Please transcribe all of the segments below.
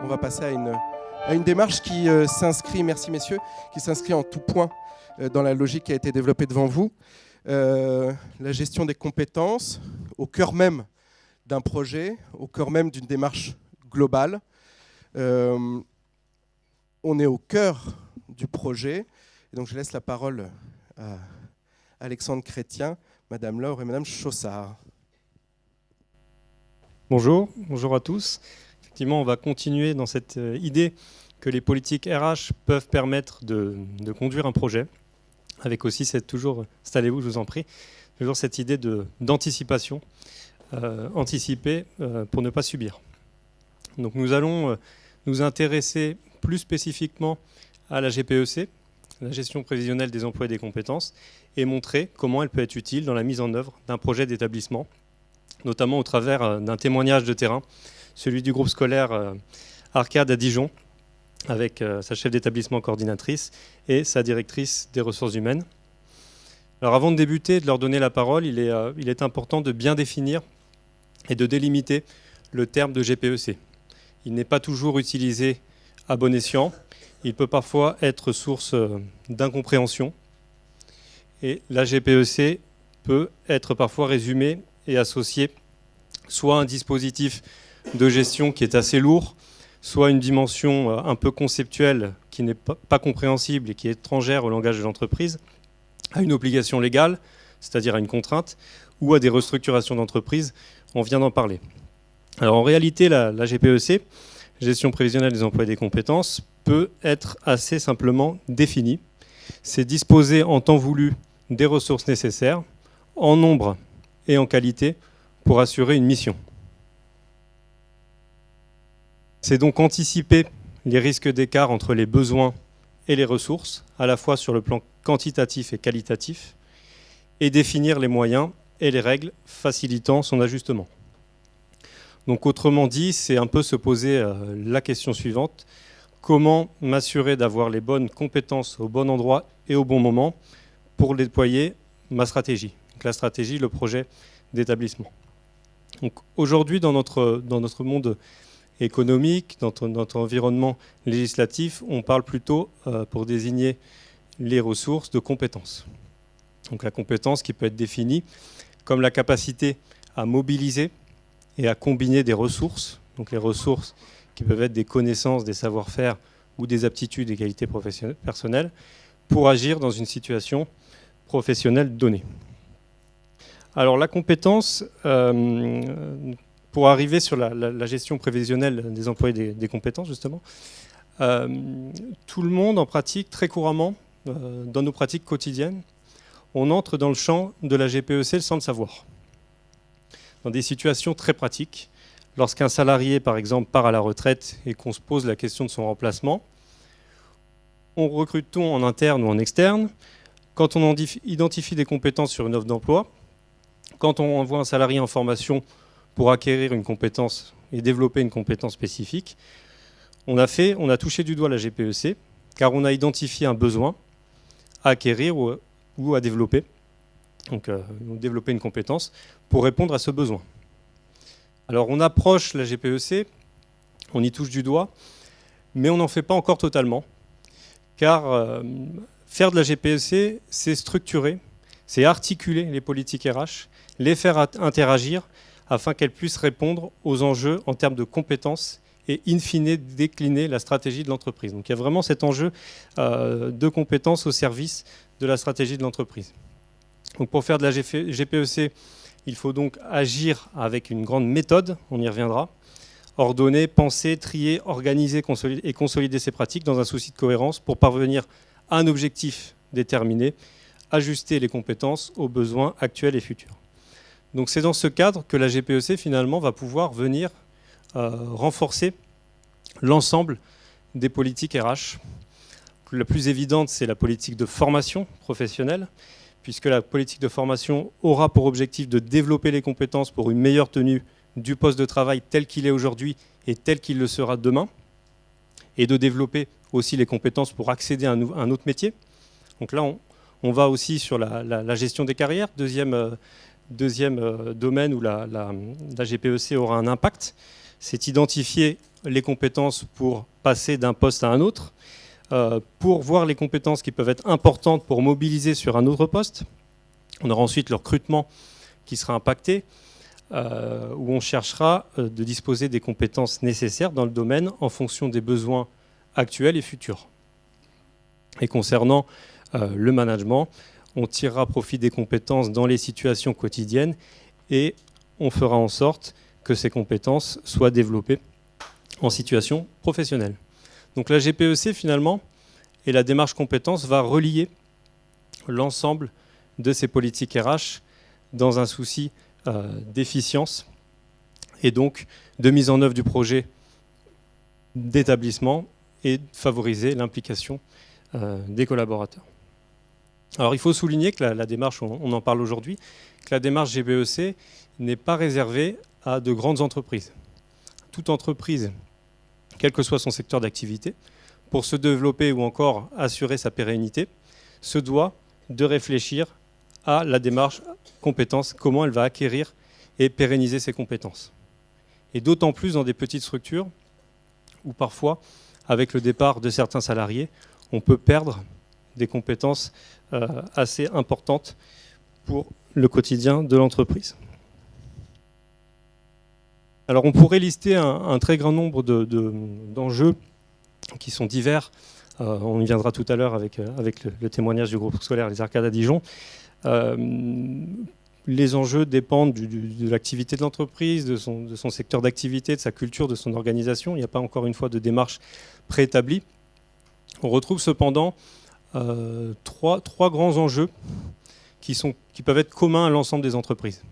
on va passer à une démarche qui s'inscrit, merci messieurs, qui s'inscrit en tout point dans la logique qui a été développée devant vous. La gestion des compétences au cœur même d'un projet, au cœur même d'une démarche globale. On est au cœur du projet. Et donc je laisse la parole à Alexandre Chrétien, Madame Laure et Madame Chaussard. Bonjour à tous. Effectivement, on va continuer dans cette idée que les politiques RH peuvent permettre de conduire un projet, avec aussi toujours, installez-vous, je vous en prie, toujours cette idée d'anticipation, anticiper pour ne pas subir. Donc nous allons nous intéresser plus spécifiquement à la GPEC, la gestion prévisionnelle des emplois et des compétences, et montrer comment elle peut être utile dans la mise en œuvre d'un projet d'établissement, notamment au travers d'un témoignage de terrain, celui du groupe scolaire Arcade à Dijon, avec sa chef d'établissement coordinatrice et sa directrice des ressources humaines. Alors avant de débuter et de leur donner la parole, il est important de bien définir et de délimiter le terme de GPEC. Il n'est pas toujours utilisé à bon escient. Il peut parfois être source d'incompréhension. Et la GPEC peut être parfois résumée et associée soit à un dispositif de gestion qui est assez lourd, soit une dimension un peu conceptuelle qui n'est pas compréhensible et qui est étrangère au langage de l'entreprise, à une obligation légale, c'est-à-dire à une contrainte, ou à des restructurations d'entreprise. On vient d'en parler. Alors en réalité, la GPEC, gestion prévisionnelle des emplois et des compétences, peut être assez simplement définie. C'est disposer en temps voulu des ressources nécessaires, en nombre et en qualité, pour assurer une mission. C'est donc anticiper les risques d'écart entre les besoins et les ressources, à la fois sur le plan quantitatif et qualitatif, et définir les moyens et les règles facilitant son ajustement. Donc autrement dit, c'est un peu se poser la question suivante: comment m'assurer d'avoir les bonnes compétences au bon endroit et au bon moment pour déployer ma stratégie. Donc la stratégie, le projet d'établissement. Donc aujourd'hui, dans notre monde économique, dans notre environnement législatif, on parle plutôt, pour désigner les ressources, de compétences. Donc la compétence qui peut être définie comme la capacité à mobiliser et à combiner des ressources, donc les ressources qui peuvent être des connaissances, des savoir-faire ou des aptitudes et qualités personnelles, pour agir dans une situation professionnelle donnée. Alors la compétence, pour arriver sur la gestion prévisionnelle des emplois et des compétences, justement, tout le monde en pratique très couramment, dans nos pratiques quotidiennes, on entre dans le champ de la GPEC, le sans le savoir. Dans des situations très pratiques, lorsqu'un salarié, par exemple, part à la retraite et qu'on se pose la question de son remplacement, on recrute-t-on en interne ou en externe? Quand on identifie des compétences sur une offre d'emploi, quand on envoie un salarié en formation pour acquérir une compétence et développer une compétence spécifique, on a touché du doigt la GPEC, car on a identifié un besoin à acquérir ou à développer, donc développer une compétence pour répondre à ce besoin. Alors on approche la GPEC, on y touche du doigt, mais on n'en fait pas encore totalement, car faire de la GPEC, c'est structurer, c'est articuler les politiques RH, les faire interagir afin qu'elles puissent répondre aux enjeux en termes de compétences et in fine décliner la stratégie de l'entreprise. Donc il y a vraiment cet enjeu de compétences au service de la stratégie de l'entreprise. Donc pour faire de la GPEC, il faut donc agir avec une grande méthode, on y reviendra, ordonner, penser, trier, organiser et consolider ces pratiques dans un souci de cohérence pour parvenir à un objectif déterminé, ajuster les compétences aux besoins actuels et futurs. Donc c'est dans ce cadre que la GPEC finalement va pouvoir venir renforcer l'ensemble des politiques RH. La plus évidente, c'est la politique de formation professionnelle, puisque la politique de formation aura pour objectif de développer les compétences pour une meilleure tenue du poste de travail tel qu'il est aujourd'hui et tel qu'il le sera demain, et de développer aussi les compétences pour accéder à un autre métier. Donc là, on va aussi sur la gestion des carrières, deuxième domaine où la GPEC aura un impact, c'est identifier les compétences pour passer d'un poste à un autre, pour voir les compétences qui peuvent être importantes pour mobiliser sur un autre poste. On aura ensuite le recrutement qui sera impacté, où on cherchera de disposer des compétences nécessaires dans le domaine en fonction des besoins actuels et futurs. Et concernant le management, on tirera profit des compétences dans les situations quotidiennes et on fera en sorte que ces compétences soient développées en situation professionnelle. Donc la GPEC, finalement, et la démarche compétences va relier l'ensemble de ces politiques RH dans un souci d'efficience et donc de mise en œuvre du projet d'établissement et favoriser l'implication des collaborateurs. Alors il faut souligner que la démarche, on en parle aujourd'hui, que la démarche GPEC n'est pas réservée à de grandes entreprises. Toute entreprise, quel que soit son secteur d'activité, pour se développer ou encore assurer sa pérennité, se doit de réfléchir à la démarche compétences, comment elle va acquérir et pérenniser ses compétences. Et d'autant plus dans des petites structures où parfois, avec le départ de certains salariés, on peut perdre des compétences assez importantes pour le quotidien de l'entreprise. Alors on pourrait lister un très grand nombre d'enjeux qui sont divers. On y viendra tout à l'heure avec le témoignage du groupe scolaire Les Arcades à Dijon. Les enjeux dépendent de l'activité de l'entreprise, de son secteur d'activité, de sa culture, de son organisation. Il n'y a pas encore une fois de démarche préétablie. On retrouve cependant trois grands enjeux qui peuvent être communs à l'ensemble des entreprises.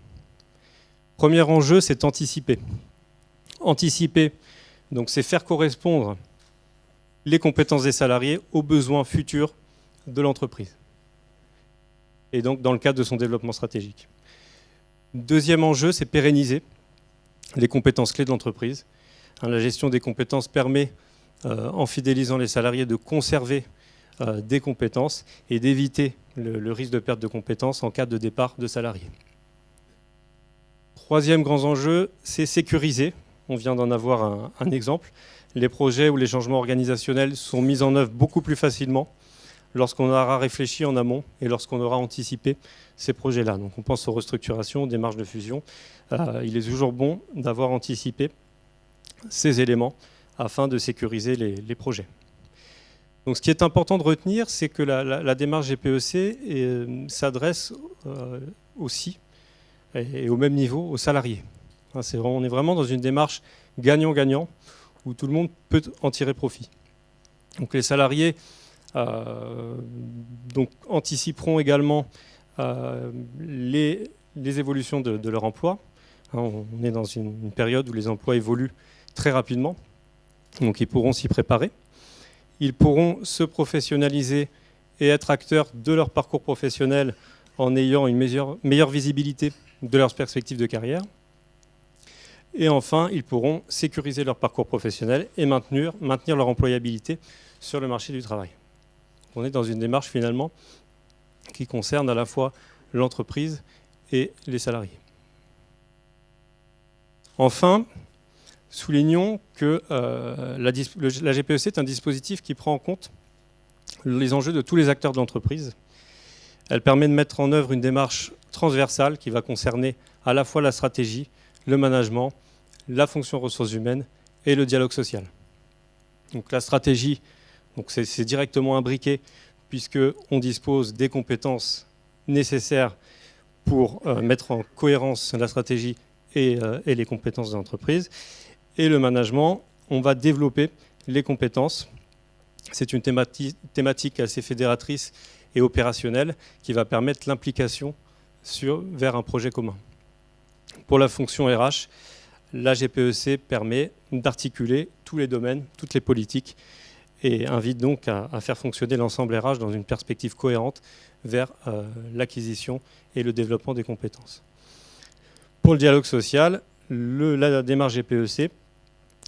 Premier enjeu, c'est anticiper. Anticiper, donc c'est faire correspondre les compétences des salariés aux besoins futurs de l'entreprise. Et donc dans le cadre de son développement stratégique. Deuxième enjeu, c'est pérenniser les compétences clés de l'entreprise. La gestion des compétences permet, en fidélisant les salariés, de conserver des compétences et d'éviter le risque de perte de compétences en cas de départ de salariés. Troisième grand enjeu, c'est sécuriser. On vient d'en avoir un exemple. Les projets ou les changements organisationnels sont mis en œuvre beaucoup plus facilement lorsqu'on aura réfléchi en amont et lorsqu'on aura anticipé ces projets-là. Donc on pense aux restructurations, aux démarches de fusion. Il est toujours bon d'avoir anticipé ces éléments afin de sécuriser les projets. Donc ce qui est important de retenir, c'est que la démarche GPEC s'adresse aussi et au même niveau aux salariés. On est vraiment dans une démarche gagnant-gagnant où tout le monde peut en tirer profit. Donc les salariés anticiperont également les évolutions de leur emploi. On est dans une période où les emplois évoluent très rapidement, donc ils pourront s'y préparer. Ils pourront se professionnaliser et être acteurs de leur parcours professionnel en ayant une meilleure visibilité de leurs perspectives de carrière. Et enfin, ils pourront sécuriser leur parcours professionnel et maintenir leur employabilité sur le marché du travail. On est dans une démarche finalement qui concerne à la fois l'entreprise et les salariés. Enfin, soulignons que la GPEC est un dispositif qui prend en compte les enjeux de tous les acteurs de l'entreprise. Elle permet de mettre en œuvre une démarche transversale qui va concerner à la fois la stratégie, le management, la fonction ressources humaines et le dialogue social. Donc la stratégie, c'est directement imbriqué puisqu'on dispose des compétences nécessaires pour mettre en cohérence la stratégie et les compétences de l'entreprise. Et le management, on va développer les compétences. C'est une thématique assez fédératrice et opérationnelle qui va permettre l'implication vers un projet commun. Pour la fonction RH, la GPEC permet d'articuler tous les domaines, toutes les politiques et invite donc à faire fonctionner l'ensemble RH dans une perspective cohérente vers l'acquisition et le développement des compétences. Pour le dialogue social, la démarche GPEC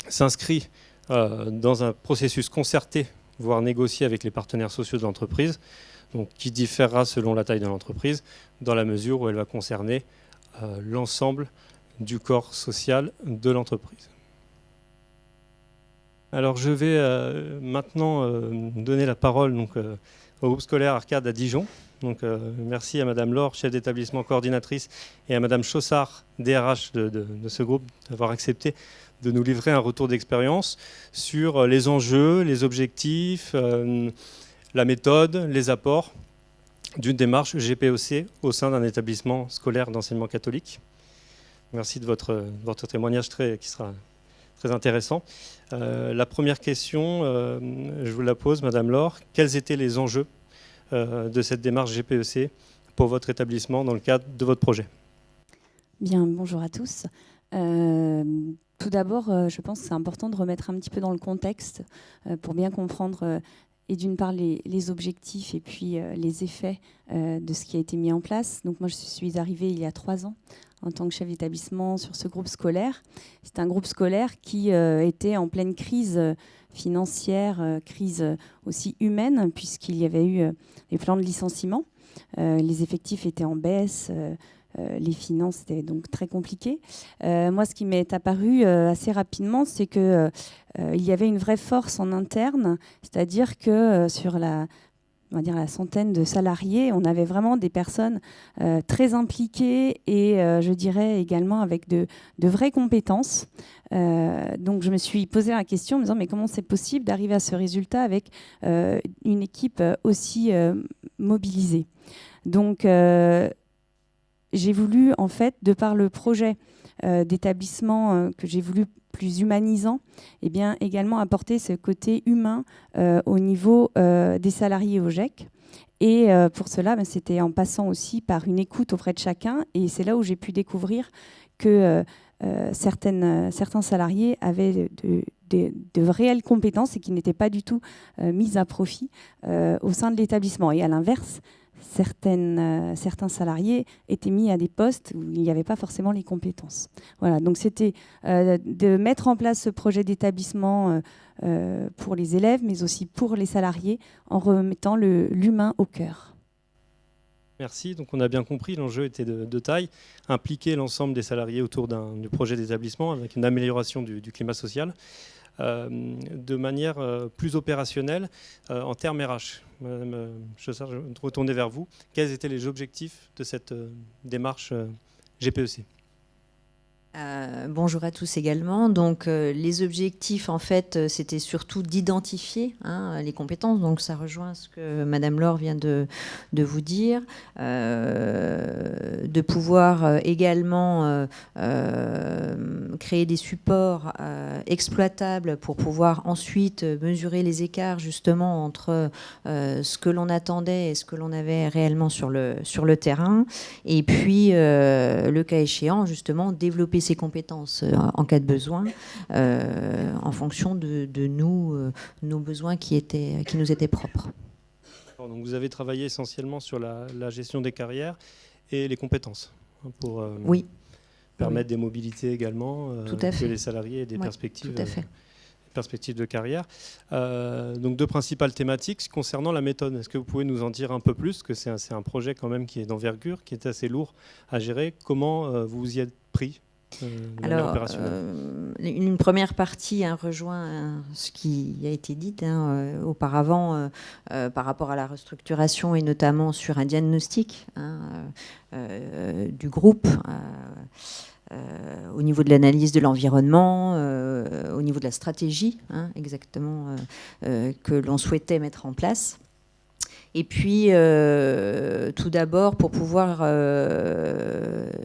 s'inscrit dans un processus concerté, voire négocié avec les partenaires sociaux de l'entreprise, donc qui différera selon la taille de l'entreprise, dans la mesure où elle va concerner l'ensemble du corps social de l'entreprise. Alors je vais maintenant donner la parole au groupe scolaire Arcade à Dijon. Donc, merci à Madame Laure, chef d'établissement coordinatrice, et à Madame Chaussard, DRH de ce groupe, d'avoir accepté de nous livrer un retour d'expérience sur les enjeux, les objectifs, la méthode, les apports d'une démarche GPEC au sein d'un établissement scolaire d'enseignement catholique. Merci de votre témoignage qui sera très intéressant. La première question, je vous la pose, Madame Laure. Quels étaient les enjeux de cette démarche GPEC pour votre établissement dans le cadre de votre projet? Bien, bonjour à tous. Tout d'abord, je pense que c'est important de remettre un petit peu dans le contexte pour bien comprendre et d'une part les objectifs et puis les effets de ce qui a été mis en place. Donc moi, je suis arrivée il y a 3 ans en tant que chef d'établissement sur ce groupe scolaire. C'est un groupe scolaire qui était en pleine crise financière, crise aussi humaine, puisqu'il y avait eu des plans de licenciement. Les effectifs étaient en baisse, les finances étaient donc très compliquées. Moi, ce qui m'est apparu assez rapidement, c'est qu'il y avait une vraie force en interne, c'est-à-dire que sur la centaine de salariés, on avait vraiment des personnes très impliquées et je dirais également avec de vraies compétences. Donc je me suis posé la question en me disant mais comment c'est possible d'arriver à ce résultat avec une équipe aussi mobilisée. Donc j'ai voulu en fait, de par le projet d'établissement que j'ai voulu plus humanisant, eh bien, également apporter ce côté humain au niveau des salariés au GEC. Et pour cela, c'était en passant aussi par une écoute auprès de chacun. Et c'est là où j'ai pu découvrir que certains salariés avaient de réelles compétences et qui n'étaient pas du tout mises à profit au sein de l'établissement. Et à l'inverse, certains salariés étaient mis à des postes où il n'y avait pas forcément les compétences. Voilà, donc c'était de mettre en place ce projet d'établissement pour les élèves, mais aussi pour les salariés, en remettant l'humain au cœur. Merci. Donc on a bien compris, l'enjeu était de taille, impliquer l'ensemble des salariés autour du projet d'établissement avec une amélioration du climat social. De manière plus opérationnelle en termes RH. Madame Chaussard, je vais me retourner vers vous. Quels étaient les objectifs de cette démarche GPEC ? Bonjour à tous également. Donc, les objectifs, en fait, c'était surtout d'identifier les compétences. Donc, ça rejoint ce que Madame Laure vient de vous dire. De pouvoir également créer des supports exploitables pour pouvoir ensuite mesurer les écarts, justement, entre ce que l'on attendait et ce que l'on avait réellement sur le terrain. Et puis, le cas échéant, justement, développer ses compétences en cas de besoin en fonction de nos besoins qui nous étaient propres. Donc vous avez travaillé essentiellement sur la gestion des carrières et les compétences pour oui. permettre des mobilités également, que les salariés aient des perspectives de carrière. Donc deux principales thématiques concernant la méthode. Est-ce que vous pouvez nous en dire un peu plus? Parce que c'est un projet quand même qui est d'envergure, qui est assez lourd à gérer. Comment vous vous y êtes pris? Alors, une première partie rejoint ce qui a été dit auparavant par rapport à la restructuration et notamment sur un diagnostic du groupe au niveau de l'analyse de l'environnement, au niveau de la stratégie exactement que l'on souhaitait mettre en place. Et puis, tout d'abord, pour pouvoir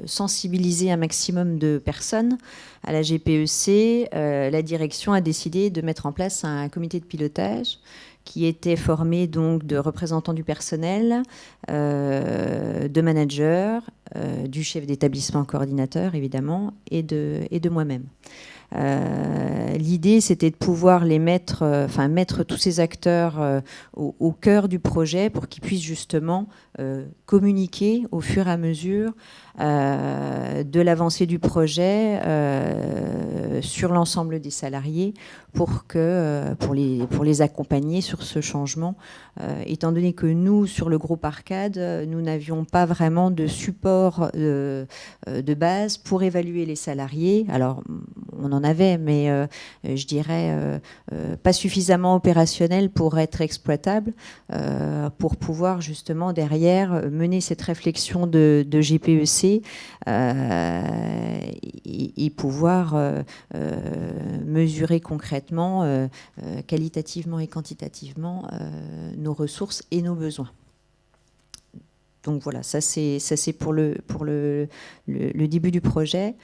sensibiliser un maximum de personnes à la GPEC, la direction a décidé de mettre en place un comité de pilotage qui était formé donc de représentants du personnel, de managers, du chef d'établissement coordinateur, évidemment, et de moi-même. L'idée, c'était de pouvoir mettre tous ces acteurs au cœur du projet pour qu'ils puissent justement communiquer au fur et à mesure de l'avancée du projet sur l'ensemble des salariés pour les accompagner sur ce changement, étant donné que nous, sur le groupe Arcade, nous n'avions pas vraiment de support support de base pour évaluer les salariés. Alors, on en avait, mais je dirais pas suffisamment opérationnel pour être exploitable, pour pouvoir justement derrière mener cette réflexion de GPEC et pouvoir mesurer concrètement, qualitativement et quantitativement, nos ressources et nos besoins. Donc voilà, ça c'est pour le début du projet.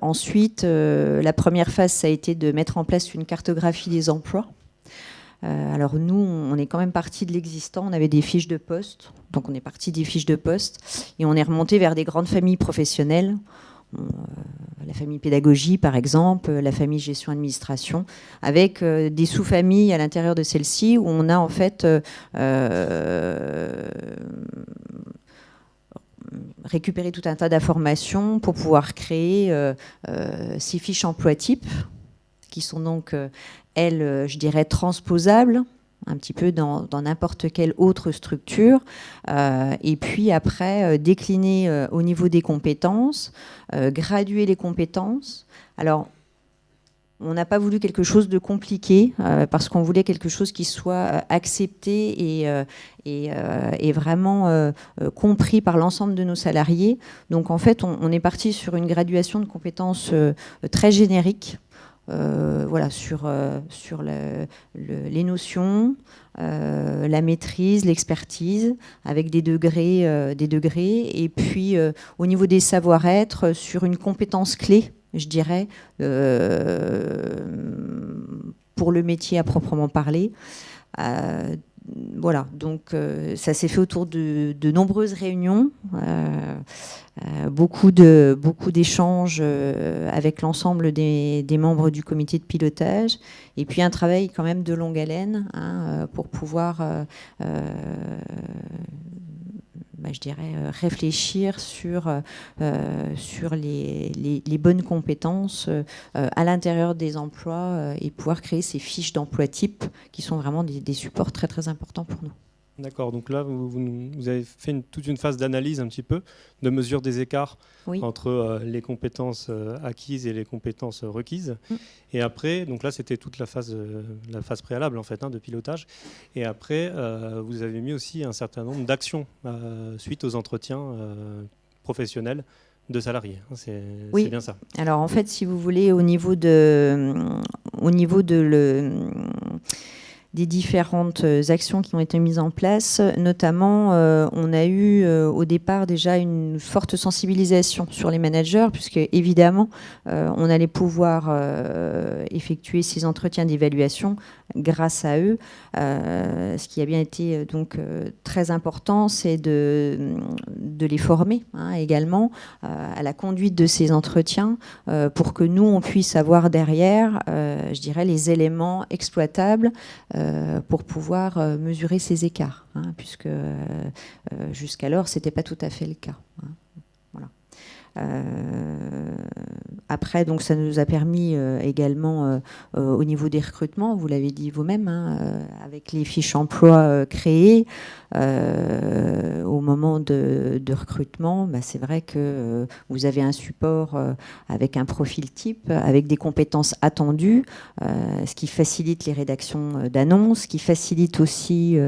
Ensuite, la première phase, ça a été de mettre en place une cartographie des emplois. Alors nous, on est quand même parti de l'existant. On avait des fiches de poste, donc on est parti des fiches de poste et on est remonté vers des grandes familles professionnelles. La famille pédagogie, par exemple, la famille gestion-administration, avec des sous-familles à l'intérieur de celle-ci où on a en fait récupéré tout un tas d'informations pour pouvoir créer ces fiches emploi type, qui sont donc, elles, je dirais, transposables un petit peu dans n'importe quelle autre structure, et puis après décliner au niveau des compétences, graduer les compétences. Alors, on n'a pas voulu quelque chose de compliqué, parce qu'on voulait quelque chose qui soit accepté et vraiment compris par l'ensemble de nos salariés. Donc en fait, on est parti sur une graduation de compétences très générique. Voilà, sur les notions, la maîtrise, l'expertise, avec des degrés, et puis au niveau des savoir-être, sur une compétence clé, je dirais, pour le métier à proprement parler. Voilà, donc ça s'est fait autour de nombreuses réunions, beaucoup d'échanges avec l'ensemble des membres du comité de pilotage, et puis un travail quand même de longue haleine, pour pouvoir, je dirais, réfléchir sur les bonnes compétences à l'intérieur des emplois et pouvoir créer ces fiches d'emploi type qui sont vraiment des supports très très importants pour nous. D'accord, donc là, vous avez fait toute une phase d'analyse un petit peu, de mesure des écarts entre les compétences acquises et les compétences requises. Et après, donc là, c'était toute la phase préalable en fait, de pilotage. Et après, vous avez mis aussi un certain nombre d'actions suite aux entretiens professionnels de salariés. C'est bien ça. Alors en fait, si vous voulez, au niveau des différentes actions qui ont été mises en place. Notamment, on a eu au départ déjà une forte sensibilisation sur les managers, puisque évidemment, on allait pouvoir effectuer ces entretiens d'évaluation grâce à eux. Ce qui a bien été donc très important, c'est de les former également à la conduite de ces entretiens, pour que nous, on puisse avoir derrière, je dirais, les éléments exploitables pour pouvoir mesurer ces écarts, puisque jusqu'alors, ce n'était pas tout à fait le cas. Voilà. Après, donc, ça nous a permis également au niveau des recrutements, vous l'avez dit vous-même, avec les fiches emploi créées, au moment de recrutement, c'est vrai que vous avez un support avec un profil type, avec des compétences attendues, ce qui facilite les rédactions d'annonces, ce qui facilite aussi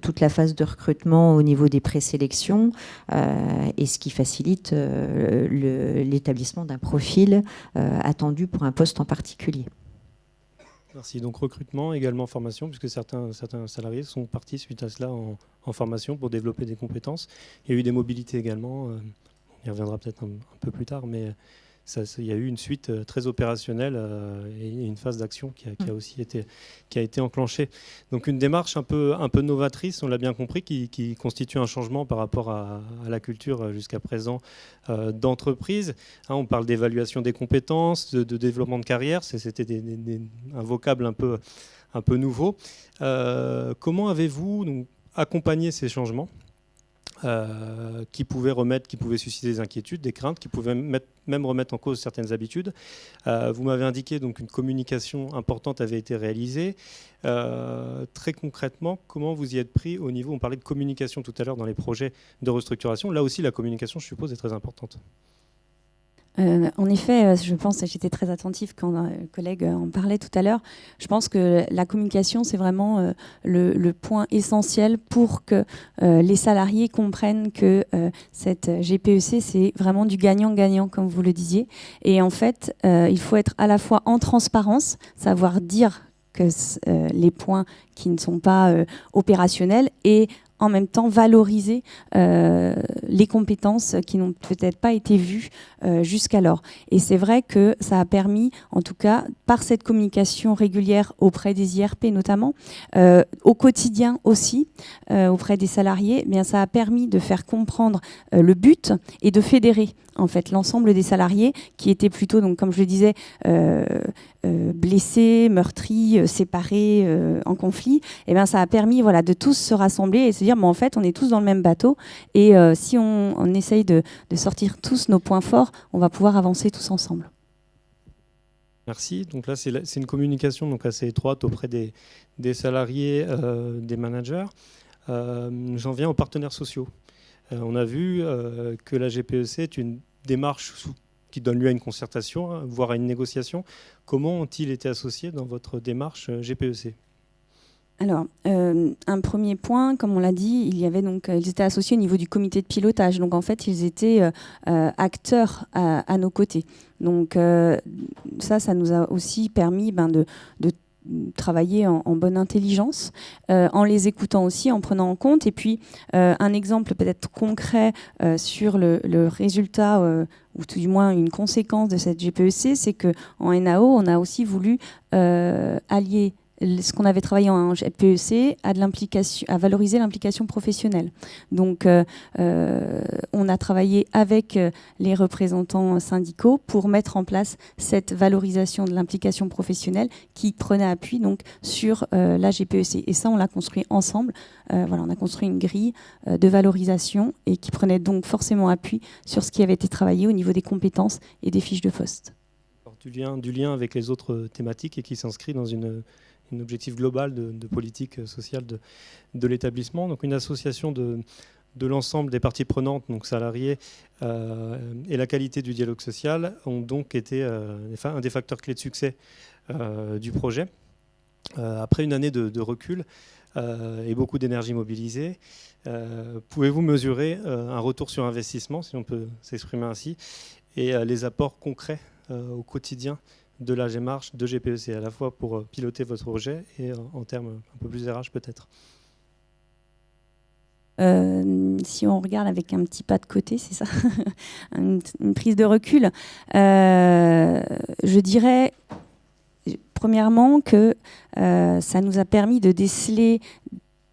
toute la phase de recrutement au niveau des présélections, et ce qui facilite l'établissement d'un profil attendu pour un poste en particulier. Merci. Donc recrutement, également formation, puisque certains salariés sont partis suite à cela en formation pour développer des compétences. Il y a eu des mobilités également, on y reviendra peut-être un peu plus tard, mais il y a eu une suite très opérationnelle et une phase d'action qui a été enclenchée. Donc une démarche un peu novatrice, on l'a bien compris, qui constitue un changement par rapport à la culture jusqu'à présent d'entreprise. On parle d'évaluation des compétences, de développement de carrière, c'était un vocable un peu nouveau. Comment avez-vous accompagné ces changements ? qui pouvaient susciter des inquiétudes, des craintes, qui pouvaient même remettre en cause certaines habitudes. Vous m'avez indiqué donc une communication importante avait été réalisée. Très concrètement, comment vous y êtes pris au niveau, on parlait de communication tout à l'heure dans les projets de restructuration, là aussi la communication, je suppose, est très importante. En effet, je pense, j'étais très attentive quand le collègue en parlait tout à l'heure, je pense que la communication, c'est vraiment le point essentiel pour que les salariés comprennent que cette GPEC, c'est vraiment du gagnant-gagnant, comme vous le disiez. Et en fait, il faut être à la fois en transparence, savoir dire que les points qui ne sont pas opérationnels et en même temps valoriser les compétences qui n'ont peut-être pas été vues jusqu'alors. Et c'est vrai que ça a permis, en tout cas, par cette communication régulière auprès des IRP notamment, au quotidien aussi, auprès des salariés, eh bien, ça a permis de faire comprendre le but et de fédérer en fait l'ensemble des salariés qui étaient plutôt, donc, comme je le disais, blessés, meurtris, séparés, en conflit. Et bien, ça a permis voilà, de tous se rassembler et se dire en fait, on est tous dans le même bateau et si on essaye de sortir tous nos points forts, on va pouvoir avancer tous ensemble. Merci. Donc là, c'est une communication donc assez étroite auprès des salariés, des managers. J'en viens aux partenaires sociaux. On a vu que la GPEC est une démarche qui donne lieu à une concertation, voire à une négociation. Comment ont-ils été associés dans votre démarche GPEC ? Alors, un premier point, comme on l'a dit, ils étaient associés au niveau du comité de pilotage. Donc, en fait, ils étaient acteurs à nos côtés. Donc, ça nous a aussi permis de travailler en bonne intelligence, en les écoutant aussi, en prenant en compte. Et puis, un exemple peut-être concret sur le résultat, ou tout du moins une conséquence de cette GPEC, c'est qu'en NAO, on a aussi voulu allier ce qu'on avait travaillé en GPEC à valoriser l'implication professionnelle. Donc, on a travaillé avec les représentants syndicaux pour mettre en place cette valorisation de l'implication professionnelle qui prenait appui donc, sur la GPEC. Et ça, on l'a construit ensemble. On a construit une grille de valorisation et qui prenait donc forcément appui sur ce qui avait été travaillé au niveau des compétences et des fiches de poste. Alors, du lien avec les autres thématiques et qui s'inscrit dans un objectif global de politique sociale de l'établissement. Donc une association de l'ensemble des parties prenantes, donc salariés, et la qualité du dialogue social ont donc été un des facteurs clés de succès du projet. Après une année de recul et beaucoup d'énergie mobilisée, pouvez-vous mesurer un retour sur investissement, si on peut s'exprimer ainsi, et les apports concrets au quotidien de la démarche de GPEC, à la fois pour piloter votre projet et en termes un peu plus RH peut-être? Si on regarde avec un petit pas de côté, c'est ça, une prise de recul, je dirais premièrement que ça nous a permis de déceler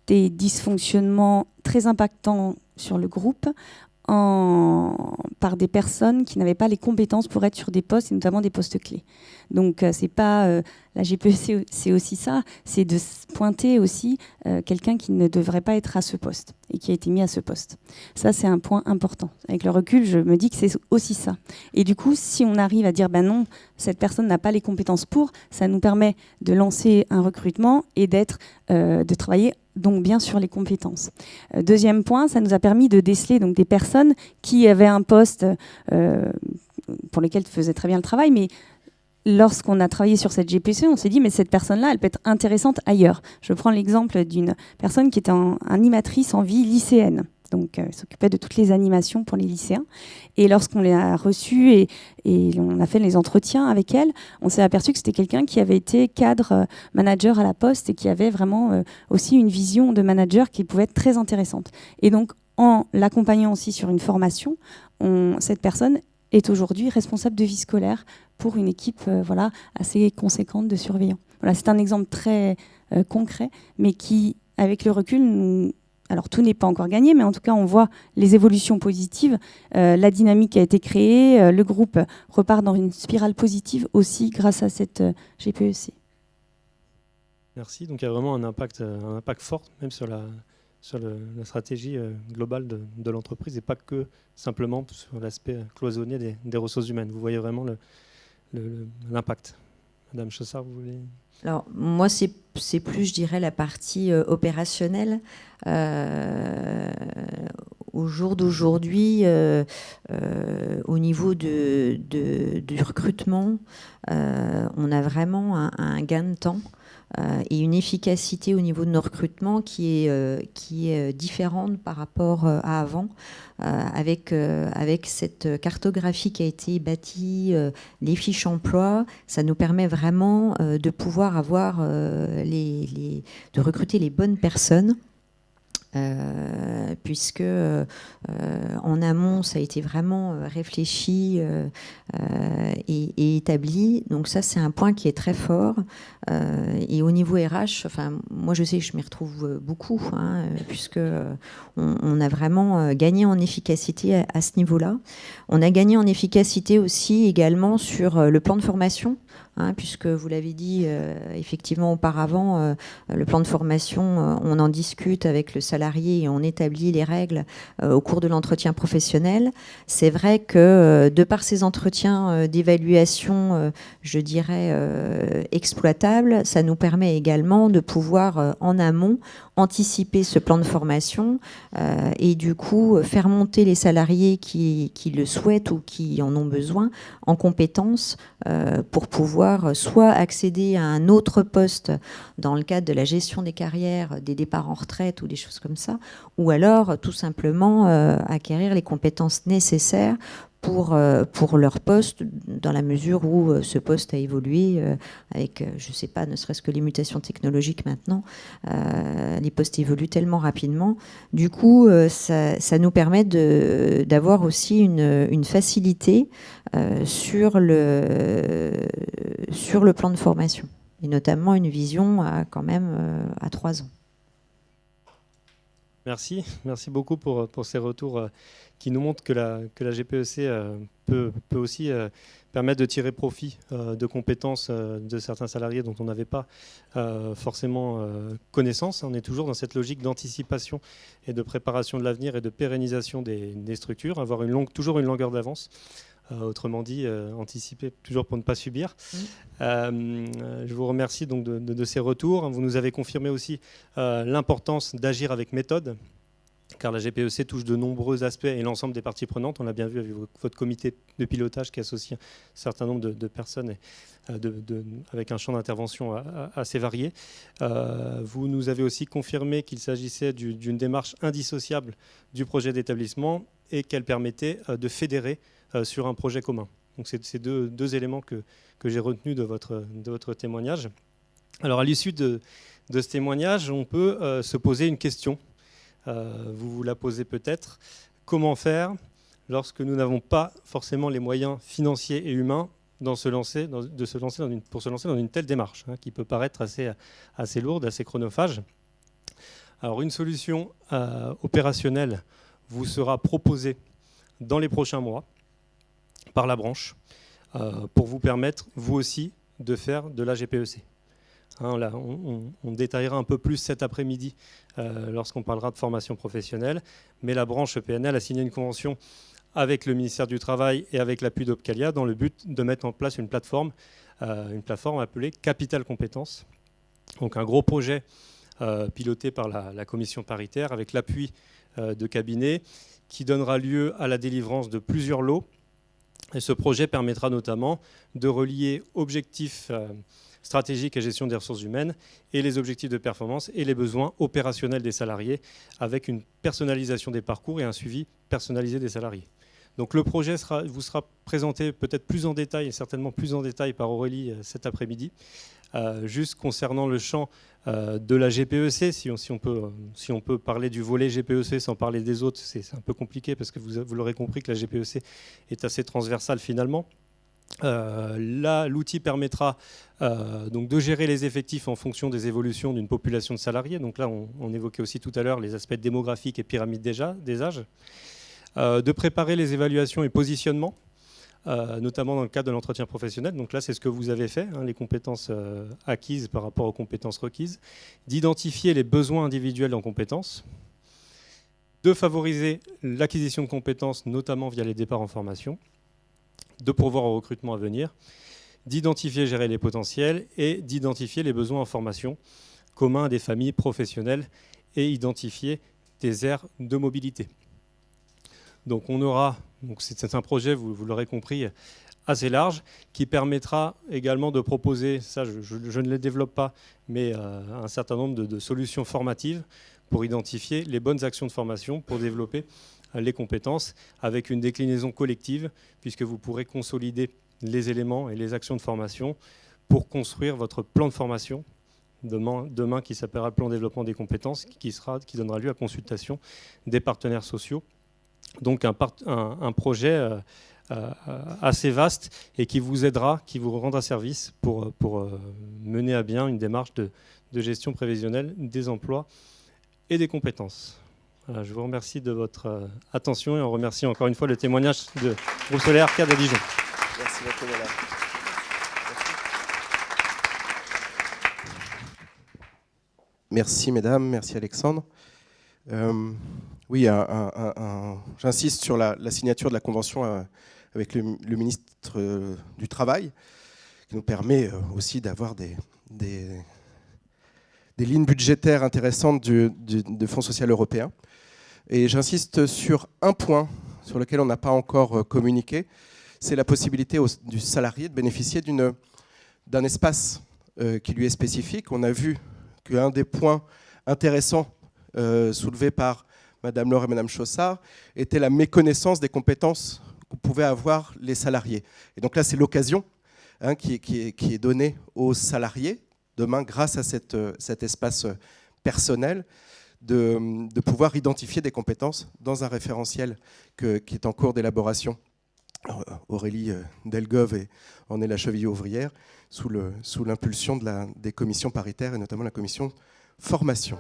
des dysfonctionnements très impactants sur le groupe par des personnes qui n'avaient pas les compétences pour être sur des postes, et notamment des postes clés. Donc, c'est pas la GPEC, c'est aussi ça, c'est de pointer aussi quelqu'un qui ne devrait pas être à ce poste et qui a été mis à ce poste. Ça, c'est un point important. Avec le recul, je me dis que c'est aussi ça. Et du coup, si on arrive à dire, non, cette personne n'a pas les compétences pour, ça nous permet de lancer un recrutement et de travailler donc bien sûr les compétences. Deuxième point, ça nous a permis de déceler donc, des personnes qui avaient un poste pour lesquels faisaient très bien le travail, mais lorsqu'on a travaillé sur cette GPEC, on s'est dit mais cette personne-là, elle peut être intéressante ailleurs. Je prends l'exemple d'une personne qui était animatrice en vie lycéenne. Donc, elle s'occupait de toutes les animations pour les lycéens. Et lorsqu'on l'a reçue et on a fait les entretiens avec elle, on s'est aperçu que c'était quelqu'un qui avait été cadre manager à la Poste et qui avait vraiment aussi une vision de manager qui pouvait être très intéressante. Et donc, en l'accompagnant aussi sur une formation, cette personne est aujourd'hui responsable de vie scolaire pour une équipe assez conséquente de surveillants. Voilà, c'est un exemple très concret, mais qui, avec le recul, alors tout n'est pas encore gagné, mais en tout cas on voit les évolutions positives, la dynamique a été créée, le groupe repart dans une spirale positive aussi grâce à cette GPEC. Merci, donc il y a vraiment un impact fort même sur la stratégie globale de l'entreprise et pas que simplement sur l'aspect cloisonné des ressources humaines. Vous voyez vraiment l'impact. Madame Chaussard, vous voulez... Alors, moi, c'est plus, je dirais, la partie opérationnelle. Au jour d'aujourd'hui, au niveau du recrutement, on a vraiment un gain de temps et une efficacité au niveau de nos recrutements qui est différente par rapport à avant. Avec cette cartographie qui a été bâtie, les fiches emploi, ça nous permet vraiment de pouvoir avoir de recruter les bonnes personnes. Puisque en amont ça a été vraiment réfléchi et établi, donc ça c'est un point qui est très fort. Et au niveau RH, enfin moi je sais que je m'y retrouve beaucoup, puisque on a vraiment gagné en efficacité à ce niveau-là. On a gagné en efficacité aussi également sur le plan de formation. Puisque vous l'avez dit effectivement auparavant, le plan de formation, on en discute avec le salarié et on établit les règles au cours de l'entretien professionnel. C'est vrai que de par ces entretiens d'évaluation, je dirais, exploitables, ça nous permet également de pouvoir en amont anticiper ce plan de formation et du coup faire monter les salariés qui le souhaitent ou qui en ont besoin en compétences pour pouvoir soit accéder à un autre poste dans le cadre de la gestion des carrières, des départs en retraite ou des choses comme ça, ou alors tout simplement acquérir les compétences nécessaires pour leur poste, dans la mesure où ce poste a évolué avec, je ne sais pas, ne serait-ce que les mutations technologiques maintenant. Les postes évoluent tellement rapidement. Du coup, ça nous permet d'avoir aussi une facilité sur le plan de formation, et notamment une vision quand même à 3 ans. Merci beaucoup pour ces retours qui nous montrent que la GPEC peut aussi permettre de tirer profit de compétences de certains salariés dont on n'avait pas forcément connaissance. On est toujours dans cette logique d'anticipation et de préparation de l'avenir et de pérennisation des structures, avoir toujours une longueur d'avance. Autrement dit, anticiper toujours pour ne pas subir. Je vous remercie donc de ces retours. Vous nous avez confirmé aussi l'importance d'agir avec méthode, car la GPEC touche de nombreux aspects et l'ensemble des parties prenantes. On l'a bien vu avec votre comité de pilotage qui associe un certain nombre de personnes avec un champ d'intervention assez varié. Vous nous avez aussi confirmé qu'il s'agissait d'une démarche indissociable du projet d'établissement et qu'elle permettait de fédérer sur un projet commun. Donc c'est deux éléments que j'ai retenus de votre témoignage. Alors à l'issue de ce témoignage, on peut se poser une question. Vous la posez peut-être. Comment faire lorsque nous n'avons pas forcément les moyens financiers et humains pour se lancer dans une telle démarche, qui peut paraître assez lourde, assez chronophage. Alors une solution opérationnelle vous sera proposée dans les prochains mois par la branche pour vous permettre, vous aussi, de faire de la GPEC. Là, on détaillera un peu plus cet après-midi lorsqu'on parlera de formation professionnelle, mais la branche PNL a signé une convention avec le ministère du Travail et avec l'appui d'Opcalia dans le but de mettre en place une plateforme appelée Capital Compétences. Donc un gros projet piloté par la commission paritaire avec l'appui de cabinets qui donnera lieu à la délivrance de plusieurs lots. Et ce projet permettra notamment de relier objectifs stratégiques et gestion des ressources humaines et les objectifs de performance et les besoins opérationnels des salariés avec une personnalisation des parcours et un suivi personnalisé des salariés. Donc le projet vous sera présenté peut-être plus en détail et certainement plus en détail par Aurélie cet après-midi. Juste concernant le champ de la GPEC, si on peut parler du volet GPEC sans parler des autres, c'est un peu compliqué parce que vous l'aurez compris que la GPEC est assez transversale finalement. Là, l'outil permettra donc de gérer les effectifs en fonction des évolutions d'une population de salariés. Donc là, on évoquait aussi tout à l'heure les aspects démographiques et pyramide des âges. De préparer les évaluations et positionnements, notamment dans le cadre de l'entretien professionnel. Donc là, c'est ce que vous avez fait, les compétences acquises par rapport aux compétences requises. D'identifier les besoins individuels en compétences. de favoriser l'acquisition de compétences, notamment via les départs en formation, de pourvoir au recrutement à venir, d'identifier et gérer les potentiels et d'identifier les besoins en formation communs à des familles professionnelles et identifier des aires de mobilité. Donc on aura, c'est un projet, vous l'aurez compris, assez large, qui permettra également de proposer, ça je ne le développe pas, mais un certain nombre de solutions formatives pour identifier les bonnes actions de formation, pour développer les compétences, avec une déclinaison collective, puisque vous pourrez consolider les éléments et les actions de formation pour construire votre plan de formation, demain qui s'appellera le plan de développement des compétences, qui donnera lieu à consultation des partenaires sociaux. Donc un projet assez vaste et qui vous aidera, qui vous rendra service pour mener à bien une démarche de gestion prévisionnelle des emplois et des compétences. Voilà, je vous remercie de votre attention et on remercie encore une fois le témoignage de Groupe Solaire Arcade à Dijon. Merci beaucoup, madame. Merci, mesdames. Merci, Alexandre. Oui, j'insiste sur la signature de la convention avec le ministre du Travail, qui nous permet aussi d'avoir des lignes budgétaires intéressantes du Fonds social européen. Et j'insiste sur un point sur lequel on n'a pas encore communiqué, c'est la possibilité du salarié de bénéficier d'un espace qui lui est spécifique. On a vu qu'un des points intéressants soulevés par Madame Laure et Madame Chaussard était la méconnaissance des compétences que pouvaient avoir les salariés. Et donc là, c'est l'occasion qui est donnée aux salariés, demain, grâce à cet espace personnel, de pouvoir identifier des compétences dans un référentiel qui est en cours d'élaboration. Aurélie Delgove en est la cheville ouvrière, sous l'impulsion des commissions paritaires et notamment la commission formation.